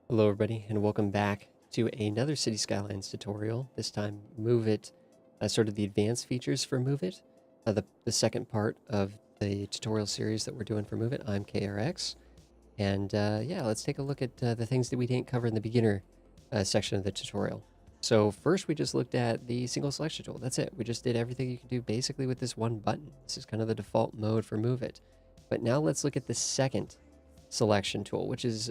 Hello everybody and welcome back to another City Skylines tutorial. This time Move It, sort of the advanced features for Move It, the second part of the tutorial series that we're doing for Move It. I'm KRX, and yeah, let's take a look at the things that we didn't cover in the beginner section of the tutorial. So first we just looked at the single selection tool. That's it. We just did everything you can do basically with this one button. This is kind of the default mode for Move It. But now let's look at the second selection tool, which is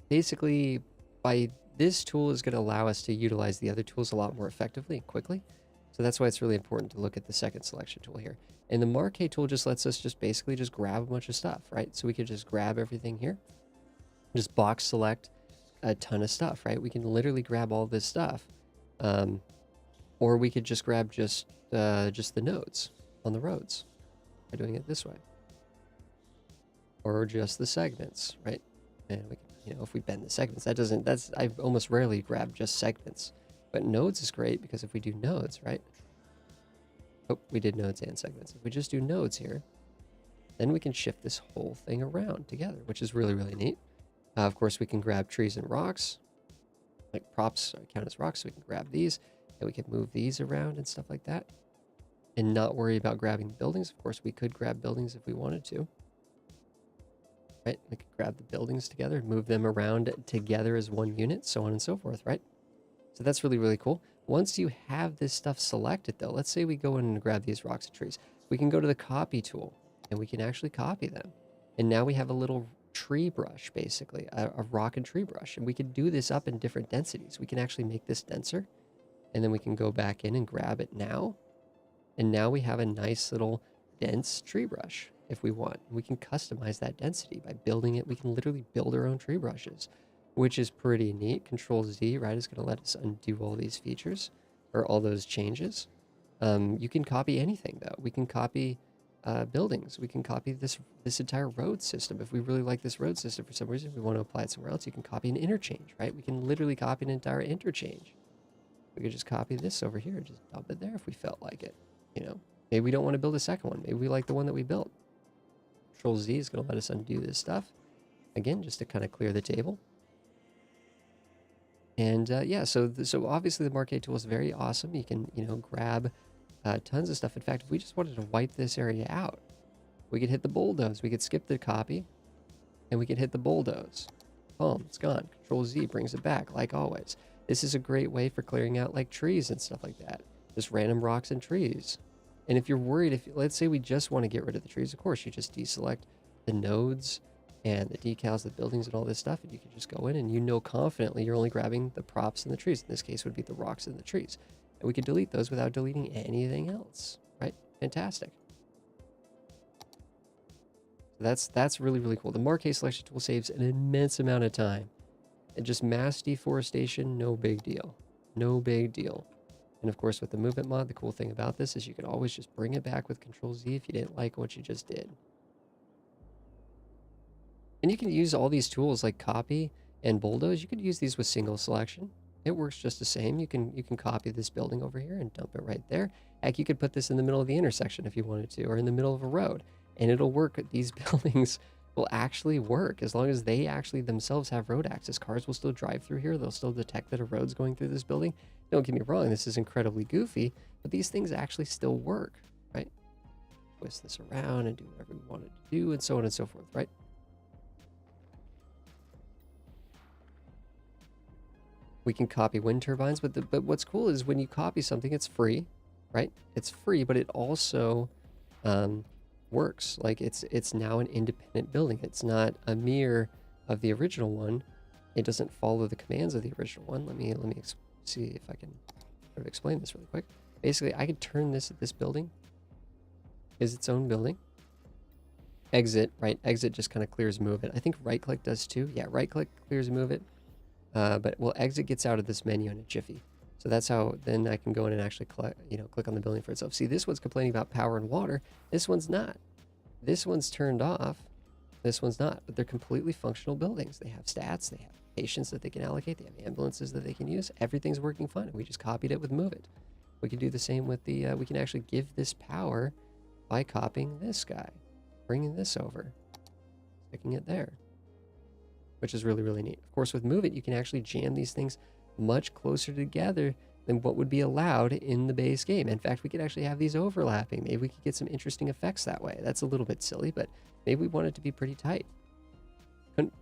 basically, by this tool is going to allow us to utilize the other tools a lot more effectively and quickly. So that's why it's really important to look at the second selection tool here. And the Marquee tool just lets us basically grab a bunch of stuff, right? So we could just grab everything here, just box select a ton of stuff, right? We can literally grab all this stuff. Or we could just grab just the nodes on the roads by doing it this way. Or just the segments, right? And we can, if we bend the segments, I almost rarely grab just segments. But nodes is great because if we do nodes, right? Oh, we did nodes and segments. If we just do nodes here, then we can shift this whole thing around together, which is really, really neat. Of course, we can grab trees and rocks. Like props count as rocks, so we can grab these. And we can move these around and stuff like that. And not worry about grabbing buildings. Of course, we could grab buildings if we wanted to. Right, we could grab the buildings together and move them around together as one unit, so on and so forth, right? So that's really, really cool. Once you have this stuff selected, though, let's say we go in and grab these rocks and trees. We can go to the copy tool, and we can actually copy them. And now we have a little tree brush, basically, a rock and tree brush. And we can do this up in different densities. We can actually make this denser, and then we can go back in and grab it now. And now we have a nice little dense tree brush. If we want, we can customize that density by building it. We can literally build our own tree brushes, which is pretty neat. Control Z, right, is going to let us undo all these features or all those changes. You can copy anything, though. We can copy buildings. We can copy this entire road system. If we really like this road system for some reason, we want to apply it somewhere else, you can copy an interchange, right? We can literally copy an entire interchange. We could just copy this over here and just dump it there if we felt like it, Maybe we don't want to build a second one. Maybe we like the one that we built. Control Z is going to let us undo this stuff. Again, just to kind of clear the table. And yeah, so obviously the Marquee tool is very awesome. You can, grab tons of stuff. In fact, if we just wanted to wipe this area out, we could hit the bulldoze. We could skip the copy, and we could hit the bulldoze. Boom, it's gone. Control Z brings it back, like always. This is a great way for clearing out like trees and stuff like that. Just random rocks and trees. And if you're worried, let's say we just want to get rid of the trees, of course, you just deselect the nodes and the decals, the buildings, and all this stuff, and you can just go in and confidently you're only grabbing the props and the trees. In this case, would be the rocks and the trees. And we can delete those without deleting anything else, right? Fantastic. So that's really, really cool. The Marquee selection tool saves an immense amount of time. And just mass deforestation, no big deal. No big deal. And of course, with the movement mod, the cool thing about this is you can always just bring it back with Control Z if you didn't like what you just did. And you can use all these tools like copy and bulldoze. You could use these with single selection. It works just the same. You can copy this building over here and dump it right there. Heck, you could put this in the middle of the intersection if you wanted to, or in the middle of a road, and it'll work. These buildings will actually work as long as they actually themselves have road access. Cars will still drive through here. They'll still detect that a road's going through this building. Don't get me wrong, this is incredibly goofy, but these things actually still work, right? Twist this around and do whatever we wanted to do, and so on and so forth, right? We can copy wind turbines, but what's cool is when you copy something, it's free, right? It's free, but it also works. Like it's now an independent building. It's not a mirror of the original one. It doesn't follow the commands of the original one. Let me see if I can sort of explain this really quick. Basically, I could turn this building is its own building. Exit, right? Exit just kind of clears move it. I think right click does too. Yeah, right click clears move it. But well, exit gets out of this menu in a jiffy. So that's how then I can go in and actually click on the building for itself. See, this one's complaining about power and water. This one's not. This one's turned off. This one's not. But they're completely functional buildings. They have stats. They have patients that they can allocate. They have ambulances that they can use. Everything's working fine. We just copied it with Move It. We can do the same with the, we can actually give this power by copying this guy, bringing this over, sticking it there. which is really, really neat. Of course, with Move It, you can actually jam these things much closer together than what would be allowed in the base game. In fact, we could actually have these overlapping. Maybe we could get some interesting effects that way. That's a little bit silly, but maybe we want it to be pretty tight.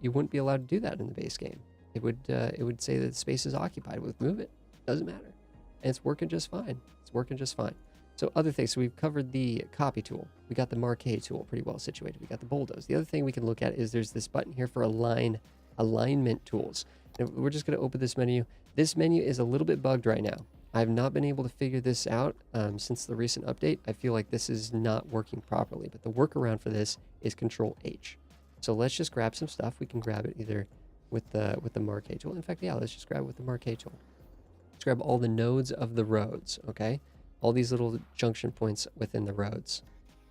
You wouldn't be allowed to do that in the base game. It would say that the space is occupied. With Move It, doesn't matter. And it's working just fine. It's working just fine. So other things, so we've covered the copy tool. We got the marquee tool pretty well situated. We got the bulldoze. The other thing we can look at is there's this button here for alignment tools. And we're just going to open this menu. This menu is a little bit bugged right now. I've not been able to figure this out since the recent update. I feel like this is not working properly, but the workaround for this is Control H. So let's just grab some stuff. We can grab it either with the marquee tool. In fact, yeah, let's just grab it with the marquee tool. Let's grab all the nodes of the roads, okay? All these little junction points within the roads.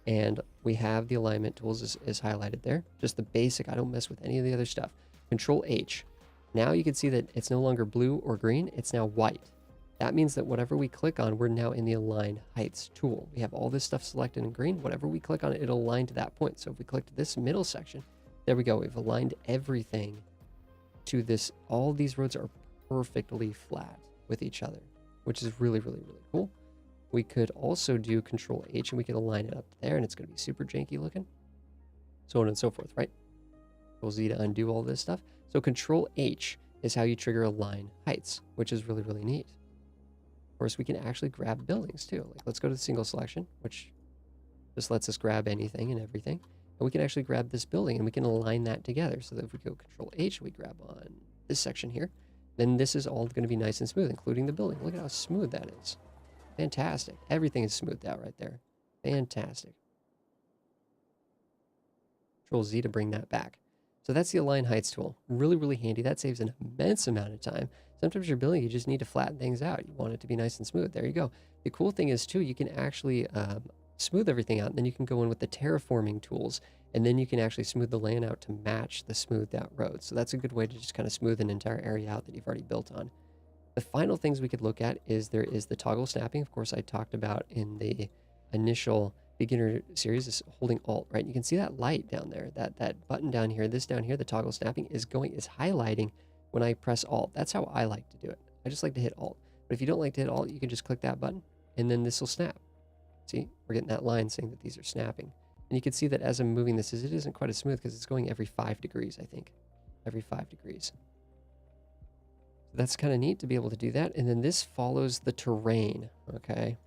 And we have the alignment tools is highlighted there. Just the basic, I don't mess with any of the other stuff. Control H. Now you can see that it's no longer blue or green, it's now white. That means that whatever we click on, we're now in the Align Heights tool. We have all this stuff selected in green. Whatever we click on, it'll align to that point. So if we click to this middle section, there we go. We've aligned everything to this. All these roads are perfectly flat with each other, which is really, really, really cool. We could also do Control H and we could align it up there, and it's going to be super janky looking. So on and so forth, right? Control Z to undo all this stuff. So Control H is how you trigger Align Heights, which is really, really neat. Of course, we can actually grab buildings too. Like, let's go to the single selection, which just lets us grab anything and everything. And we can actually grab this building and we can align that together. So that if we go Control H, we grab on this section here, then this is all going to be nice and smooth, including the building. Look at how smooth that is. Fantastic. Everything is smoothed out right there. Fantastic. Control Z to bring that back. So that's the Align Heights tool. Really, really handy. That saves an immense amount of time. Sometimes you're building, you just need to flatten things out. You want it to be nice and smooth. There you go. The cool thing is too, you can actually smooth everything out, and then you can go in with the terraforming tools, and then you can actually smooth the land out to match the smoothed out road. So that's a good way to just kind of smooth an entire area out that you've already built on. The final things we could look at is there is the toggle snapping. Of course, I talked about in the initial beginner series is holding Alt, right? You can see that light down there, that button down here, this down here, the toggle snapping is highlighting when I press Alt. That's how I like to do it. I just like to hit Alt. But if you don't like to hit Alt, you can just click that button and then this will snap. See, we're getting that line saying that these are snapping. And you can see that as I'm moving this, it isn't quite as smooth because it's going every 5 degrees, I think. Every 5 degrees. So that's kind of neat to be able to do that. And then this follows the terrain, okay?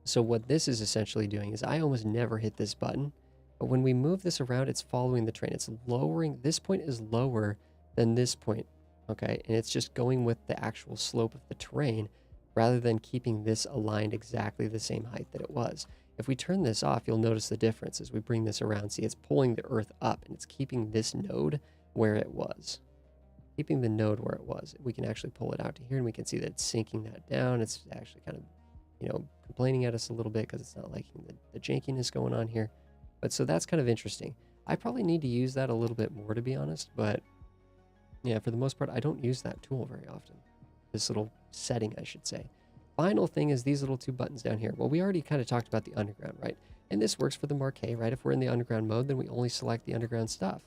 So what this is essentially doing is I almost never hit this button, but when we move this around, it's following the terrain. It's lowering, this point is lower than this point, okay? And it's just going with the actual slope of the terrain rather than keeping this aligned exactly the same height that it was. If we turn this off, you'll notice the difference as we bring this around. See, it's pulling the earth up and it's keeping this node where it was. Keeping the node where it was. We can actually pull it out to here and we can see that it's sinking that down. It's actually kind of, you know, complaining at us a little bit because it's not liking the jankiness going on here. But so that's kind of interesting. I probably need to use that a little bit more, to be honest, but yeah, for the most part, I don't use that tool very often. This little setting, I should say. Final thing is these little two buttons down here. Well, we already kind of talked about the underground, right? And this works for the marquee, right? If we're in the underground mode, then we only select the underground stuff.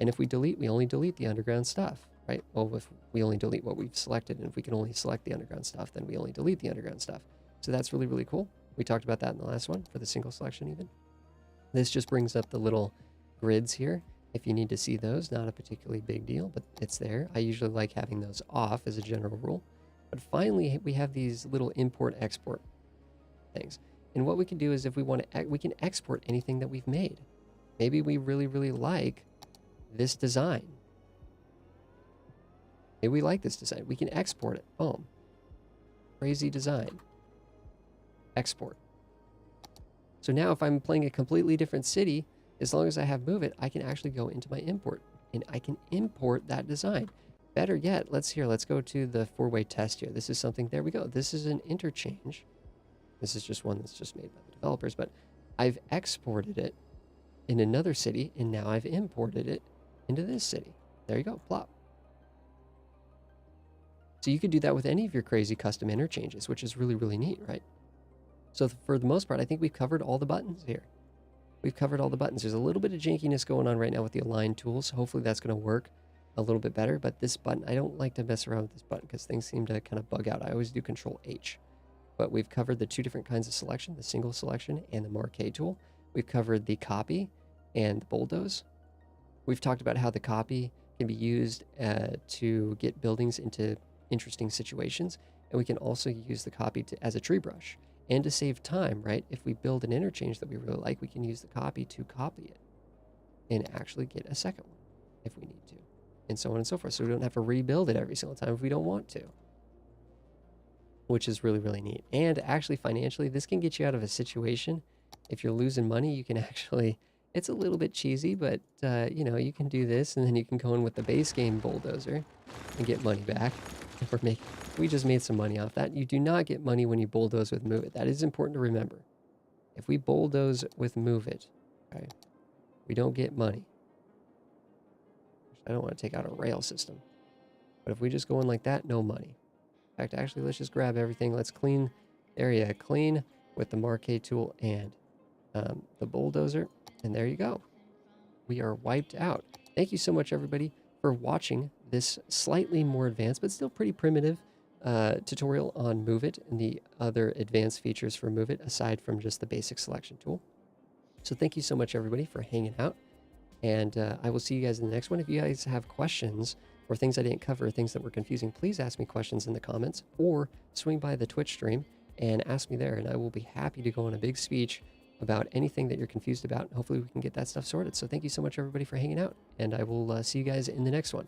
And if we delete, we only delete the underground stuff, right? Well, if we only delete what we've selected, and if we can only select the underground stuff, then we only delete the underground stuff. So that's really, really cool. We talked about that in the last one for the single selection even. This just brings up the little grids here. If you need to see those, not a particularly big deal, but it's there. I usually like having those off as a general rule. But finally, we have these little import-export things. And what we can do is if we want to, we can export anything that we've made. Maybe we really, really like this design. Maybe we like this design. We can export it. Boom. Crazy design. Export. So now if I'm playing a completely different city, as long as I have Move It, I can actually go into my import and I can import that design. Better yet, let's go to the four-way test here. This is something, there we go. This is an interchange. This is just one that's just made by the developers, but I've exported it in another city and now I've imported it into this city. There you go, plop. So you could do that with any of your crazy custom interchanges, which is really, really neat, right? So for the most part, I think we've covered all the buttons here. We've covered all the buttons. There's a little bit of jankiness going on right now with the align tools. Hopefully that's going to work a little bit better, but this button, I don't like to mess around with this button because things seem to kind of bug out. I always do Control H. But we've covered the two different kinds of selection, the single selection and the marquee tool. We've covered the copy and the bulldoze. We've talked about how the copy can be used to get buildings into interesting situations. And we can also use the copy as a tree brush. And to save time, right? If we build an interchange that we really like, we can use the copy to copy it and actually get a second one if we need to. And so on and so forth. So we don't have to rebuild it every single time if we don't want to. Which is really, really neat. And actually, financially, this can get you out of a situation. If you're losing money, you can actually, it's a little bit cheesy, but, you know, you can do this, and then you can go in with the base game bulldozer and get money back. We just made some money off that. You do not get money when you bulldoze with Move It. That is important to remember. If we bulldoze with Move It, okay, we don't get money. I don't want to take out a rail system. But if we just go in like that, no money. In fact, actually, let's just grab everything. Let's clean area clean with the marquee tool and the bulldozer. And there you go. We are wiped out. Thank you so much, everybody, for watching this slightly more advanced, but still pretty primitive tutorial on Move It and the other advanced features for Move It, aside from just the basic selection tool. So thank you so much, everybody, for hanging out. And I will see you guys in the next one. If you guys have questions or things I didn't cover, things that were confusing, please ask me questions in the comments or swing by the Twitch stream and ask me there. And I will be happy to go on a big speech about anything that you're confused about. Hopefully we can get that stuff sorted. So thank you so much, everybody, for hanging out. And I will see you guys in the next one.